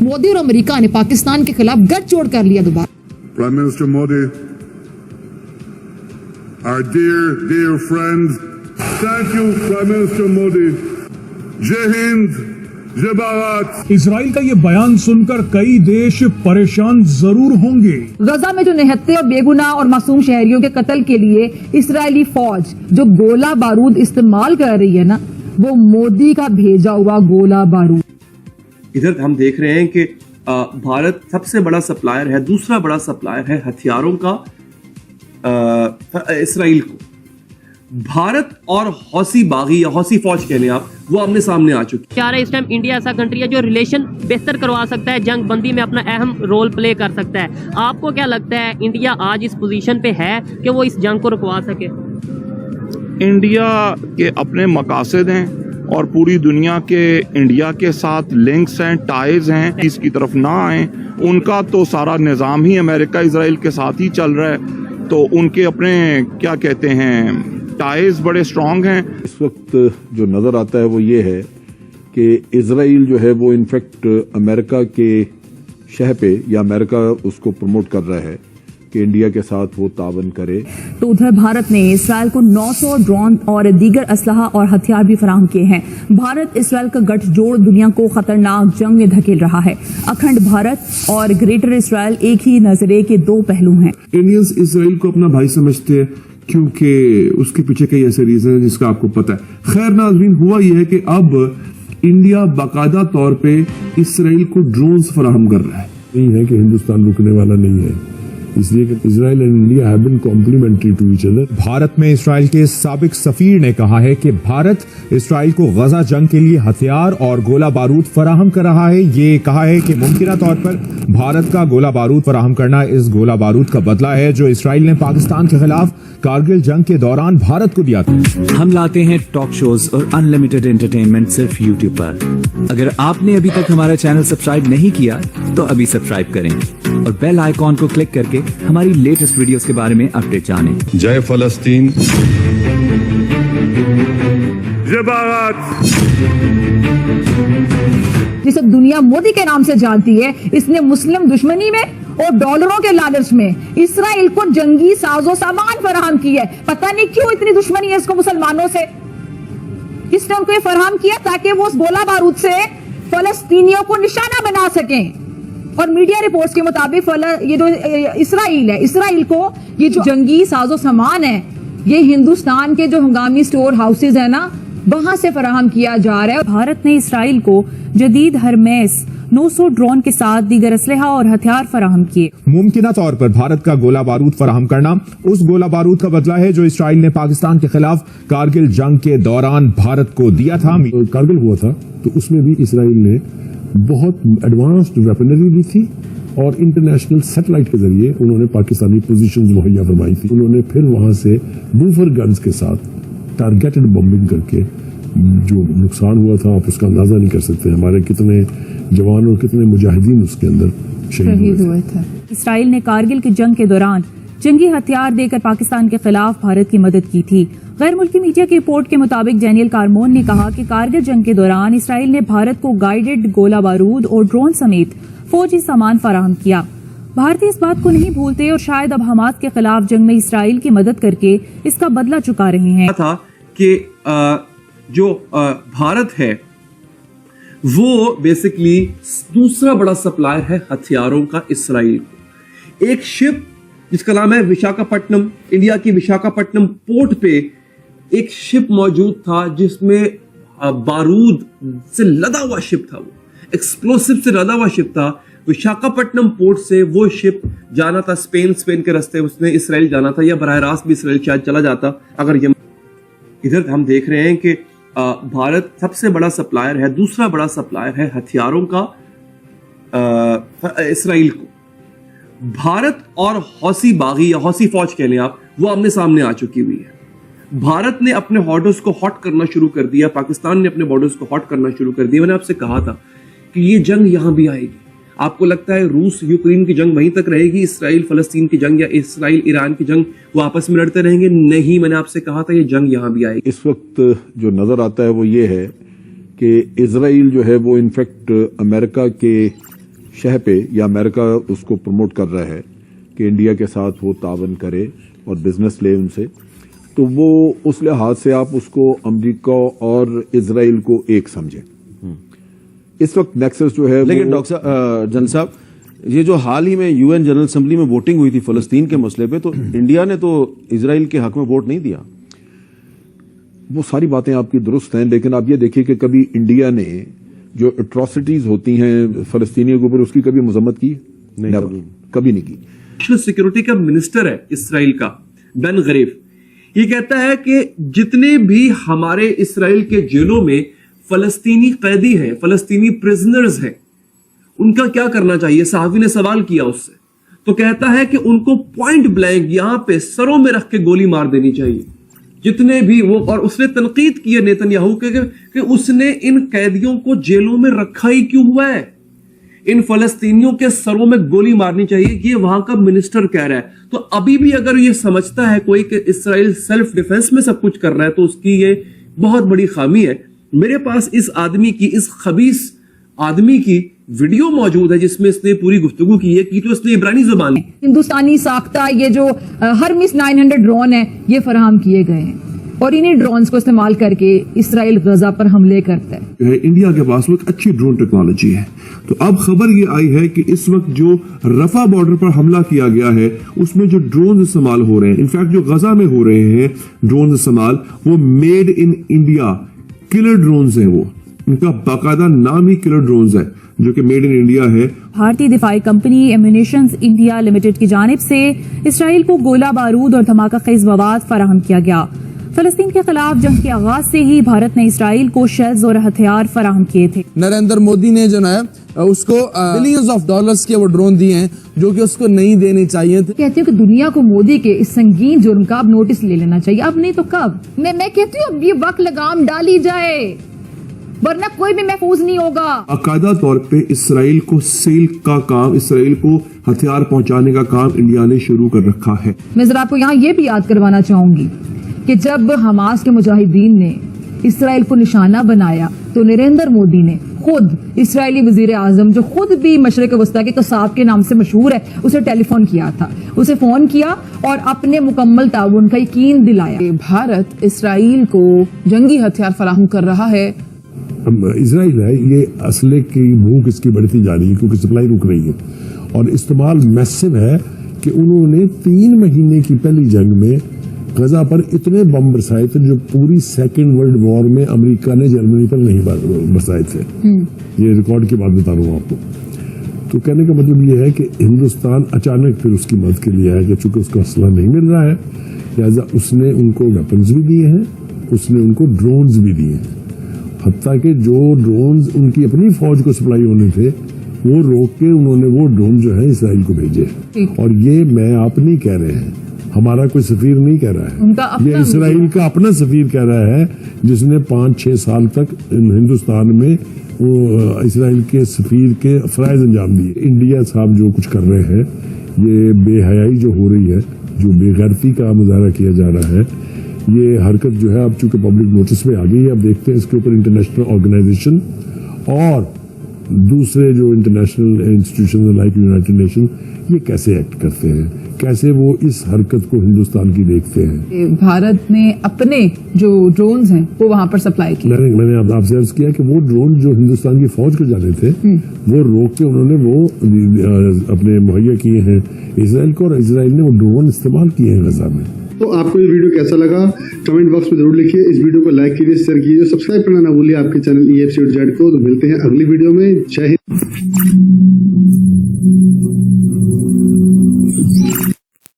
मोदी और अमेरिका ने पाकिस्तान के खिलाफ गठजोड़ कर लिया दोबारा। Prime Minister Modi, our dear friends, thank you, Prime Minister Modi. Jai Hind, Jai Bharat. Israel का ये बयान सुनकर कई देश परेशान जरूर होंगे। गजा में जो निहत्ते और बेगुनाह और मासूम शहरियों के कत्ल के लिए इसराइली फौज जो गोला बारूद इस्तेमाल कर रही है ना, वो मोदी का भेजा हुआ गोला बारूद। इधर हम देख रहे हैं कि भारत सबसे बड़ा सप्लायर है, दूसरा बड़ा सप्लायर है हथियारों का इसराइल को। भारत और हौसी बागी या हौसी फौज कह लें आप, वो आमने सामने आ चुकी है। इस टाइम इंडिया ऐसा कंट्री है जो रिलेशन बेहतर करवा सकता है, जंग बंदी में अपना अहम रोल प्ले कर सकता है। आपको क्या लगता है इंडिया आज इस पोजीशन पे है कि वो इस जंग को रुकवा सके? इंडिया के अपने मकासद हैं और पूरी दुनिया के इंडिया के साथ लिंक्स हैं, टाइज हैं, इसकी तरफ ना आए। उनका तो सारा निज़ाम ही अमेरिका इजराइल के साथ ही चल रहा है, तो उनके अपने क्या कहते हैं टाइज बड़े स्ट्रांग हैं। इस वक्त जो नज़र आता है वो ये है कि इजराइल जो है वो इनफैक्ट अमेरिका के शह पे या अमेरिका उसको प्रमोट कर रहा है कि इंडिया के साथ वो तावन करे। तो उधर भारत ने इसराइल को 900 ड्रोन और दीगर असलहा और हथियार भी फराहम किए हैं। भारत इसराइल का गठजोड़ दुनिया को खतरनाक जंग में धकेल रहा है। अखंड भारत और ग्रेटर इसराइल एक ही नजरे के दो पहलू हैं। इंडियंस इसराइल को अपना भाई समझते हैं क्योंकि उसके पीछे कई ऐसे रीजन है जिसका आपको पता है। खैर नाज़रीन, हुआ यह है कि अब इंडिया बाकायदा तौर पे इसराइल को ड्रोन्स फराहम कर रहा है। नहीं है कि हिंदुस्तान रुकने वाला नहीं है, इसलिए कि Israel and India have been complementary to each other. Bharat में इसराइल के साबिक सफीर ने कहा है कि भारत इसराइल को गजा जंग के लिए हथियार और गोला बारूद फराहम कर रहा है। ये कहा है कि मुमकिना तौर पर भारत का गोला बारूद फराहम करना इस गोला बारूद का बदला है जो इसराइल ने पाकिस्तान के खिलाफ कारगिल जंग के दौरान भारत को दिया था। हम लाते हैं टॉक शोज और अनलिमिटेड एंटरटेनमेंट सिर्फ यूट्यूब पर। अगर आपने अभी तक हमारा चैनल सब्सक्राइब नहीं किया तो अभी सब्सक्राइब करें और बेल आइकॉन को क्लिक करके हमारी लेटेस्ट वीडियोस के बारे में अपडेट जानें। जय फलस्तीन, जय भारत। जिसे दुनिया मोदी के नाम से जानती है, इसने मुस्लिम दुश्मनी में और डॉलरों के लालच में इसराइल को जंगी साजो सामान फराहम की है। पता नहीं क्यों इतनी दुश्मनी है इसको मुसलमानों से। इसने उनको ये फराहम किया ताकि वो उस गोला बारूद से फलस्तीनियों को निशाना बना सकें। और मीडिया रिपोर्ट्स के मुताबिक ये जो इसराइल है, इसराइल को ये जो जंगी साजो सामान है, ये हिंदुस्तान के जो हंगामी स्टोर हाउसेज है ना, वहां से फराहम किया जा रहा है। भारत ने इसराइल को जदीद हरमेस 900 ड्रोन के साथ दीगर असलहा और हथियार फराहम किए। मुमकिना तौर पर भारत का गोला बारूद फराहम करना उस गोला बारूद का बदला है जो इसराइल ने पाकिस्तान के खिलाफ कारगिल जंग के दौरान भारत को दिया था। कारगिल हुआ था तो उसमें भी इसराइल ने बहुत एडवांस्ड वेपनरी दी थी और इंटरनेशनल सैटेलाइट के जरिए उन्होंने पाकिस्तानी पोजीशंस मुहैया फरमाई थी। उन्होंने फिर वहां से बूफर गन्स के साथ टारगेटेड बॉम्बिंग करके जो नुकसान हुआ था आप उसका अंदाजा नहीं कर सकते। हमारे कितने जवान और कितने मुजाहिदीन उसके अंदर शहीद हुए थे। इसराइल ने कारगिल की जंग के दौरान जंगी हथियार देकर पाकिस्तान के खिलाफ भारत की मदद की थी। गैर मुल्की मीडिया की रिपोर्ट के मुताबिक डेनियल कारमोन ने कहा कि कारगिल जंग के दौरान इसराइल ने भारत को गाइडेड गोला बारूद और ड्रोन समेत फौजी सामान फराहम किया। भारतीय इस बात को नहीं भूलते और शायद अब हमास के खिलाफ जंग में इसराइल की मदद करके इसका बदला चुका रहे हैं। था कि जो भारत है वो बेसिकली दूसरा बड़ा सप्लायर है हथियारों का इसराइल को। एक शिप जिसका नाम है विशाखापट्टनम, इंडिया की विशाखापट्टनम पोर्ट पे एक शिप मौजूद था जिसमें बारूद से लदा हुआ शिप था, वो एक्सप्लोसिव से लदा हुआ शिप था। विशाखापट्टनम पोर्ट से वो शिप जाना था स्पेन के रास्ते उसने इसराइल जाना था, या बराह रास्त भी इसराइल शायद चला जाता अगर ये। इधर हम देख रहे हैं कि भारत सबसे बड़ा सप्लायर है, दूसरा बड़ा सप्लायर है हथियारों का इसराइल को। भारत और हौसी बागी या हौसी फौज कह लें आप, वो आमने सामने आ चुकी हुई है। भारत ने अपने बॉर्डर्स को हॉट करना शुरू कर दिया, पाकिस्तान ने अपने बॉर्डर्स को हॉट करना शुरू कर दिया। मैंने आपसे कहा था कि ये जंग यहां भी आएगी। आपको लगता है रूस यूक्रेन की जंग वहीं तक रहेगी, इसराइल फलस्तीन की जंग या इसराइल ईरान की जंग वो आपस में लड़ते रहेंगे? नहीं, मैंने आपसे कहा था ये जंग यहां भी आएगी। इस वक्त जो नजर आता है वो ये है कि इजराइल जो है वो इनफैक्ट अमेरिका के شہ پہ یا امریکہ اس کو پروموٹ کر رہا ہے کہ انڈیا کے ساتھ وہ تعاون کرے اور بزنس لے ان سے, تو وہ اس لحاظ سے آپ اس کو امریکہ اور اسرائیل کو ایک سمجھیں. اس وقت نیکسس جو ہے, لیکن ڈاکٹر صاحب, جن صاحب, یہ جو حال ہی میں یو این جنرل اسمبلی میں ووٹنگ ہوئی تھی فلسطین کے مسئلے پہ, تو انڈیا نے تو اسرائیل کے حق میں ووٹ نہیں دیا. وہ ساری باتیں آپ کی درست ہیں, لیکن آپ یہ دیکھیے کہ کبھی انڈیا نے جو اٹراسٹیز ہوتی ہیں فلسطینیوں کے اوپر اس کی کبھی مذمت کی؟ کبھی نہیں کی. نیشنل سیکورٹی کا منسٹر ہے اسرائیل کا بن غریف, یہ کہتا ہے کہ جتنے بھی ہمارے اسرائیل کے جیلوں میں فلسطینی قیدی ہیں, فلسطینی پرزنرز ہیں, ان کا کیا کرنا چاہیے. صحافی نے سوال کیا اس سے, تو کہتا ہے کہ ان کو پوائنٹ بلینک یہاں پہ سروں میں رکھ کے گولی مار دینی چاہیے جتنے بھی وہ. اور اس نے تنقید کی ہے نیتن یاہو کہ اس نے ان قیدیوں کو جیلوں میں رکھا ہی کیوں ہوا ہے, ان فلسطینیوں کے سروں میں گولی مارنی چاہیے, یہ وہاں کا منسٹر کہہ رہا ہے. تو ابھی بھی اگر یہ سمجھتا ہے کوئی کہ اسرائیل سیلف ڈیفense میں سب کچھ کر رہا ہے, تو اس کی یہ بہت بڑی خامی ہے. میرے پاس اس آدمی کی, اس خبیث آدمی کی ویڈیو موجود ہے جس میں اس نے پوری گفتگو کی ہے, کی تو اس نے عبرانی زبان. ہندوستانی ساختہ یہ جو ہرمس 900 ڈرون ہیں یہ فراہم کیے گئے ہیں, اور انہی ڈرونز کو استعمال کر کے اسرائیل غزہ پر حملے کرتا ہے. انڈیا کے پاس ایک اچھی ڈرون ٹیکنالوجی ہے. تو اب خبر یہ آئی ہے کہ اس وقت جو رفح بارڈر پر حملہ کیا گیا ہے اس میں جو ڈرون استعمال ہو رہے ہیں, انفیکٹ جو غزہ میں ہو رہے ہیں ڈرون استعمال, وہ made in India colour drones ہیں. وہ ان کا باقاعدہ نام ہی کلر ڈرونز ہے جو کہ میڈ ان انڈیا ہے. بھارتی دفاعی کمپنی ایمونیشنز انڈیا لمیٹڈ کی جانب سے اسرائیل کو گولہ بارود اور دھماکہ خیز مواد فراہم کیا گیا. فلسطین کے خلاف جنگ کے آغاز سے ہی بھارت نے اسرائیل کو شیلز اور ہتھیار فراہم کیے تھے. نریندر مودی نے جو ہے اس کو بلینز آف ڈالرز کے وہ ڈرون دیے ہیں جو کہ اس کو نہیں دینے چاہیے تھے. کہتی ہوں کہ دنیا کو مودی کے اس سنگین جرم کا اب نوٹس لے لینا چاہیے, اب نہیں تو کب. میں کہتی ہوں اب یہ وقت لگام ڈالی جائے ورنہ کوئی بھی محفوظ نہیں ہوگا. باقاعدہ طور پہ اسرائیل کو سیل کا کام, اسرائیل کو ہتھیار پہنچانے کا کام انڈیا نے شروع کر رکھا ہے. میں ذرا آپ کو یہاں یہ بھی یاد کروانا چاہوں گی کہ جب حماس کے مجاہدین نے اسرائیل کو نشانہ بنایا تو نریندر مودی نے خود اسرائیلی وزیر اعظم, جو خود بھی مشرق وسطیٰ کے قصاب کے نام سے مشہور ہے, اسے ٹیلی فون کیا تھا. اسے فون کیا اور اپنے مکمل تعاون کا یقین دلایا. بھارت اسرائیل کو جنگی ہتھیار فراہم کر رہا ہے. اسرائیل ہے یہ اسلحے کی بھوک اس کی بڑھتی جا رہی ہے کیونکہ سپلائی رک رہی ہے اور استعمال میسو ہے کہ انہوں نے 3 مہینے کی پہلی جنگ میں غزہ پر اتنے بم برسائے تھے جو پوری سیکنڈ ورلڈ وار میں امریکہ نے جرمنی پر نہیں برسائے تھے. یہ ریکارڈ کی بات بتا رہا ہوں آپ کو. تو کہنے کا مطلب یہ ہے کہ ہندوستان اچانک پھر اس کی مدد کے لیے آیا کہ چونکہ اس کو اسلحہ نہیں مل رہا ہے لہٰذا اس نے ان کو ویپنز بھی دیے ہیں, اس نے ان کو ڈرونز بھی دیے ہیں. حتیٰ کہ جو ڈرونز ان کی اپنی فوج کو سپلائی ہونے تھے وہ روک کے انہوں نے وہ ڈرون جو ہے اسرائیل کو بھیجے. اور یہ میں آپ نہیں کہہ رہے ہیں, ہمارا کوئی سفیر نہیں کہہ رہا ہے, یہ اسرائیل کا اپنا سفیر کہہ رہا ہے جس نے 5-6 سال تک ہندوستان میں اسرائیل کے سفیر کے فرائض انجام دیے. انڈیا صاحب جو کچھ کر رہے ہیں یہ بے حیائی جو ہو رہی ہے, جو بے غیرتی کا مظاہرہ کیا جا رہا ہے, یہ حرکت جو ہے اب چونکہ پبلک نوٹس میں آ گئی ہے, اب دیکھتے ہیں اس کے اوپر انٹرنیشنل آرگنائزیشن اور دوسرے جو international institution like United nation یہ کیسے ایکٹ کرتے ہیں, کیسے وہ اس حرکت کو ہندوستان کی دیکھتے ہیں. بھارت نے اپنے جو ڈرونز ہیں وہ وہاں پر سپلائی کی. میں نے آپ سے عرض کیا کہ وہ ڈرون جو ہندوستان کی فوج کو جانے تھے وہ روک کے انہوں نے وہ اپنے مہیا کیے ہیں اسرائیل کو, اور اسرائیل نے وہ ڈرون استعمال کیے ہیں غزہ میں. تو آپ کو یہ ویڈیو کیسا لگا کمنٹ باکس میں ضرور لکھیے. اس ویڈیو کو لائک کیجیے, شیئر کیجیے, سبسکرائب کرنا نہ بھولیے آپ کے چینل EFC.Z کو. تو ملتے ہیں اگلی ویڈیو میں. جے ہند.